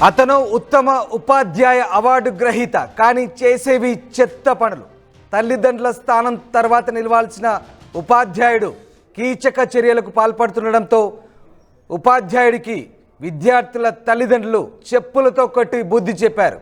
అతను ఉత్తమ ఉపాధ్యాయ అవార్డు గ్రహీత, కానీ చేసేవి చెత్త పనులు. తల్లిదండ్రుల స్థానం తర్వాత నిలవాల్సిన ఉపాధ్యాయుడు కీచక చర్యలకు పాల్పడుతుండడంతో ఉపాధ్యాయుడికి విద్యార్థుల తల్లిదండ్రులు చెప్పులతో కొట్టి బుద్ధి చెప్పారు.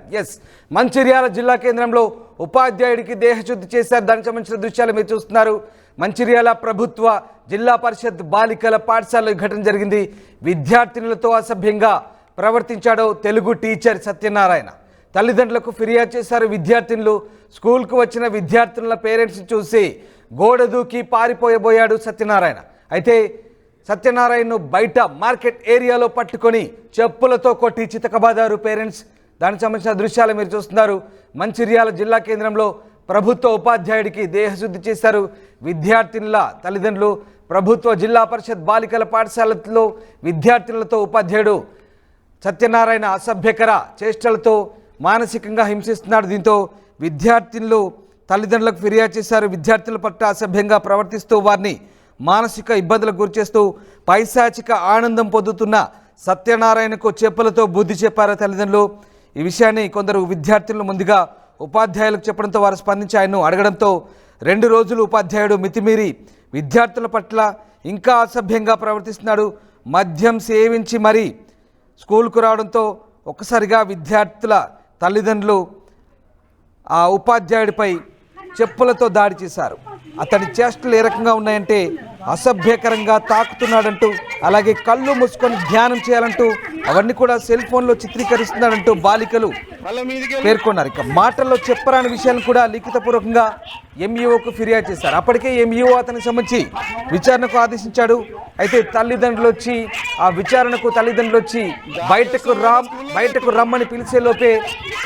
మంచిర్యాల జిల్లా కేంద్రంలో ఉపాధ్యాయుడికి దేహశుద్ధి చేశారు. దానికి సంబంధించిన దృశ్యాలు మీరు చూస్తున్నారు. మంచిర్యాల ప్రభుత్వ జిల్లా పరిషత్ బాలికల పాఠశాలలో ఘటన జరిగింది. విద్యార్థినులతో అసభ్యంగా ప్రవర్తించాడు తెలుగు టీచర్ సత్యనారాయణ. తల్లిదండ్రులకు ఫిర్యాదు చేశారు విద్యార్థినులు. స్కూల్కు వచ్చిన విద్యార్థుల పేరెంట్స్ చూసి గోడ దూకి పారిపోయబోయాడు సత్యనారాయణ. అయితే సత్యనారాయణను బయట మార్కెట్ ఏరియాలో పట్టుకొని చెప్పులతో కొట్టి చితకబాదారు పేరెంట్స్. దానికి సంబంధించిన దృశ్యాలు మీరు చూస్తున్నారు. మంచిర్యాల జిల్లా కేంద్రంలో ప్రభుత్వ ఉపాధ్యాయుడికి దేహశుద్ధి చేశారు విద్యార్థినుల తల్లిదండ్రులు. ప్రభుత్వ జిల్లా పరిషత్ బాలికల పాఠశాలలో విద్యార్థినులతో ఉపాధ్యాయుడు సత్యనారాయణ అసభ్యకర చేష్టలతో మానసికంగా హింసిస్తున్నాడు. దీంతో విద్యార్థినులు తల్లిదండ్రులకు ఫిర్యాదు చేశారు. విద్యార్థుల పట్ల అసభ్యంగా ప్రవర్తిస్తూ వారిని మానసిక ఇబ్బందులకు గురిచేస్తూ పైశాచిక ఆనందం పొందుతున్న సత్యనారాయణకు చెప్పులతో బుద్ధి చెప్పారు తల్లిదండ్రులు. ఈ విషయాన్ని కొందరు విద్యార్థులు ముందుగా ఉపాధ్యాయులకు చెప్పడంతో వారు స్పందించి ఆయన్ను అడగడంతో 2 రోజులు ఉపాధ్యాయుడు మితిమీరి విద్యార్థుల పట్ల ఇంకా అసభ్యంగా ప్రవర్తిస్తున్నాడు. మద్యం సేవించి మరీ స్కూల్కు రావడంతో ఒక్కసారిగా విద్యార్థుల తల్లిదండ్రులు ఆ ఉపాధ్యాయుడిపై చెప్పులతో దాడి చేశారు. అతని చేష్టలు ఏ రకంగా ఉన్నాయంటే అసభ్యకరంగా తాకుతున్నాడంటూ, అలాగే కళ్ళు మూసుకొని ధ్యానం చేయాలంటూ, అవన్నీ కూడా సెల్ ఫోన్లో చిత్రీకరిస్తున్నాడంటూ బాలికలు పేర్కొన్నారు. ఇక మాటల్లో చెప్పరాని విషయాలను కూడా లిఖితపూర్వకంగా ఎంఈఓకు ఫిర్యాదు చేశారు. అప్పటికే ఎంఈఓ అతనికి సంబంధించి విచారణకు ఆదేశించాడు. అయితే తల్లిదండ్రులు వచ్చి ఆ విచారణకు బయటకు రమ్మని పిలిచే లోపే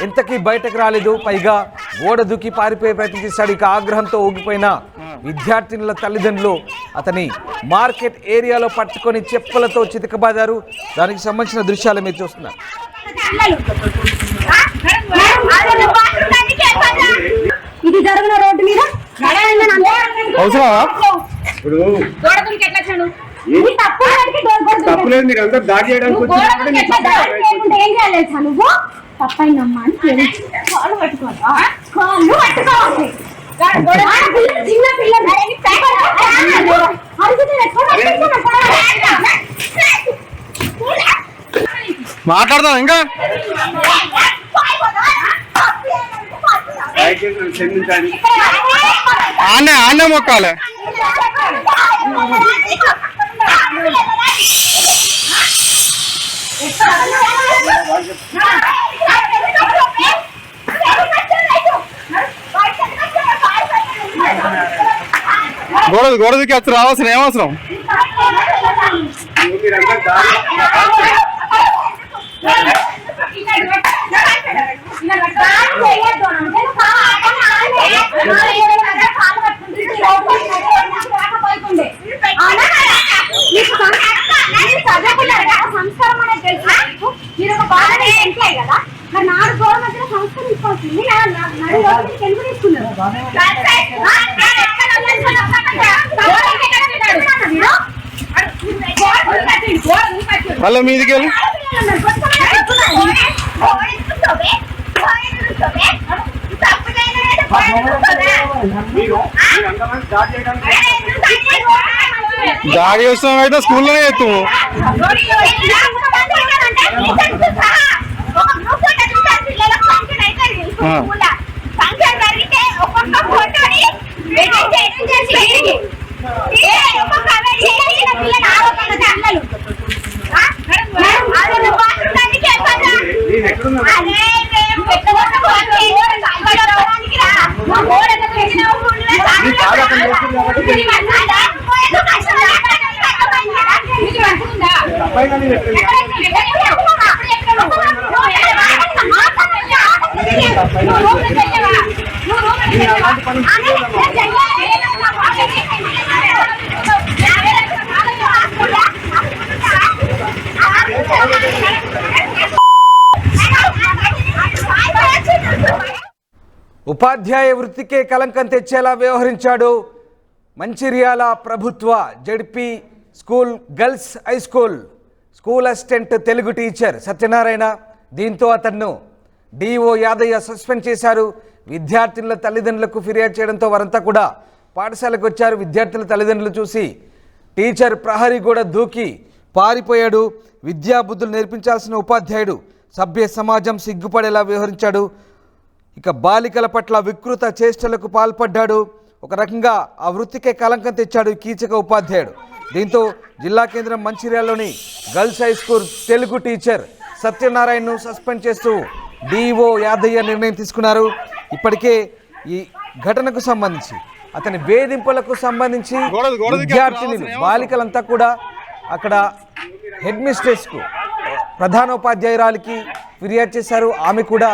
ఎంతకీ బయటకు రాలేదు. పైగా గోడ దూకి పారిపోయే ప్రయత్నం చేశాడు. ఇక ఆగ్రహంతో ఊగిపోయిన విద్యార్థినుల తల్లిదండ్రులు అతని మార్కెట్ ఏరియాలో పట్టుకొని చెప్పులతో చితకబాదారు. దానికి సంబంధించిన దృశ్యాలు మీరు చూస్తున్నారు. ఇది జరిగిన రోడ్డు మీద నువ్వు తప్పైందమ్మా అని కాళ్ళు పట్టుకోవాలి. చిన్న పిల్లలు మాట్లాడదాం ఇంకా ఆనే మొక్కాలే. గోడదికి వచ్చి రావాల్సిన ఏమవసరం? సంస్కారం అనేది తెలుసు. మీరు ఒక బాగా కదా, మరి 4 గోడల మధ్య సంస్కారం ఇచ్చుకోవాల్సింది. ఎందుకు తీసుకున్నారు? మళ్ళీ మీదికి వెళ్ళి దాడి చేస్తున్నాం అయితే స్కూల్లోనే చేస్తాము. ఉపాధ్యాయ వృత్తికే కలంకం తెచ్చేలా వ్యవహరించాడు మంచిర్యాల ప్రభుత్వ ZP school girls high school assistant Telugu teacher Satyanarayana. దీంతో అతన్ను డిఓ యాదయ్య సస్పెండ్ చేశారు. విద్యార్థుల తల్లిదండ్రులకు ఫిర్యాదు చేయడంతో వారంతా కూడా పాఠశాలకు వచ్చారు. విద్యార్థుల తల్లిదండ్రులు చూసి టీచర్ ప్రహరీ కూడా దూకి పారిపోయాడు. విద్యాబుద్ధులు నేర్పించాల్సిన ఉపాధ్యాయుడు సభ్య సమాజం సిగ్గుపడేలా వ్యవహరించాడు. ఇక బాలికల పట్ల వికృత చేష్టలకు పాల్పడ్డాడు. ఒక రకంగా ఆ వృత్తికే కలంకం తెచ్చాడు కీచక ఉపాధ్యాయుడు. దీంతో జిల్లా కేంద్రం మంచిర్యాలలోని girls high school Telugu teacher సత్యనారాయణను సస్పెండ్ చేస్తూ డిఓ యాదయ్య నిర్ణయం తీసుకున్నారు. ఇప్పటికే ఈ ఘటనకు సంబంధించి అతని వేధింపులకు సంబంధించి విద్యార్థిని బాలికలంతా కూడా అక్కడ హెడ్ మిస్ట్రెస్కు ప్రధానోపాధ్యాయురాలికి ఫిర్యాదు చేశారు. ఆమె కూడా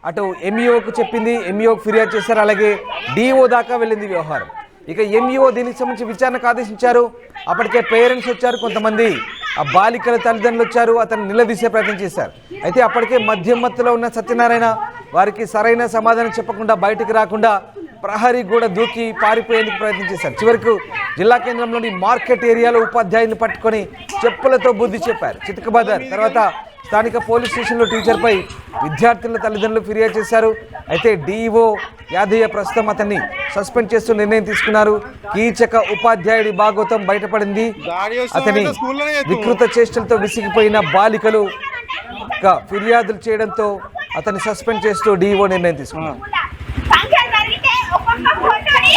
అటు ఎంఈఓకు చెప్పింది, ఎంఈఓకు ఫిర్యాదు చేశారు. అలాగే డిఓ దాకా వెళ్ళింది వ్యవహారం. ఇక ఎంఈఓ దీనికి సంబంధించి విచారణకు ఆదేశించారు. అప్పటికే పేరెంట్స్ వచ్చారు, కొంతమంది ఆ బాలికల తల్లిదండ్రులు వచ్చారు, అతన్ని నిలదీసే ప్రయత్నం చేశారు. అయితే అప్పటికే మద్యం మత్తులో ఉన్న సత్యనారాయణ వారికి సరైన సమాధానం చెప్పకుండా బయటికి రాకుండా ప్రహరీ కూడా దూకి పారిపోయేందుకు ప్రయత్నం చేశారు. చివరకు జిల్లా కేంద్రంలోని మార్కెట్ ఏరియాలో ఉపాధ్యాయుని పట్టుకొని చెప్పులతో బుద్ధి చెప్పారు. చితకబాదారు. తర్వాత స్థానిక పోలీస్ స్టేషన్లో టీచర్పై విద్యార్థుల తల్లిదండ్రులు ఫిర్యాదు చేశారు. అయితే డిఓ యాదయ్య ప్రస్తుతం అతన్ని సస్పెండ్ చేస్తూ నిర్ణయం తీసుకున్నారు. కీచక ఉపాధ్యాయుడి భాగోతం బయటపడింది. అతని వికృత చేష్టలతో విసిగిపోయిన బాలికలు ఫిర్యాదులు చేయడంతో అతన్ని సస్పెండ్ చేస్తూ డిఓ నిర్ణయం తీసుకున్నారు. ఫంక్షన్ జరిగితే ఒక్కొక్క ఫోటోని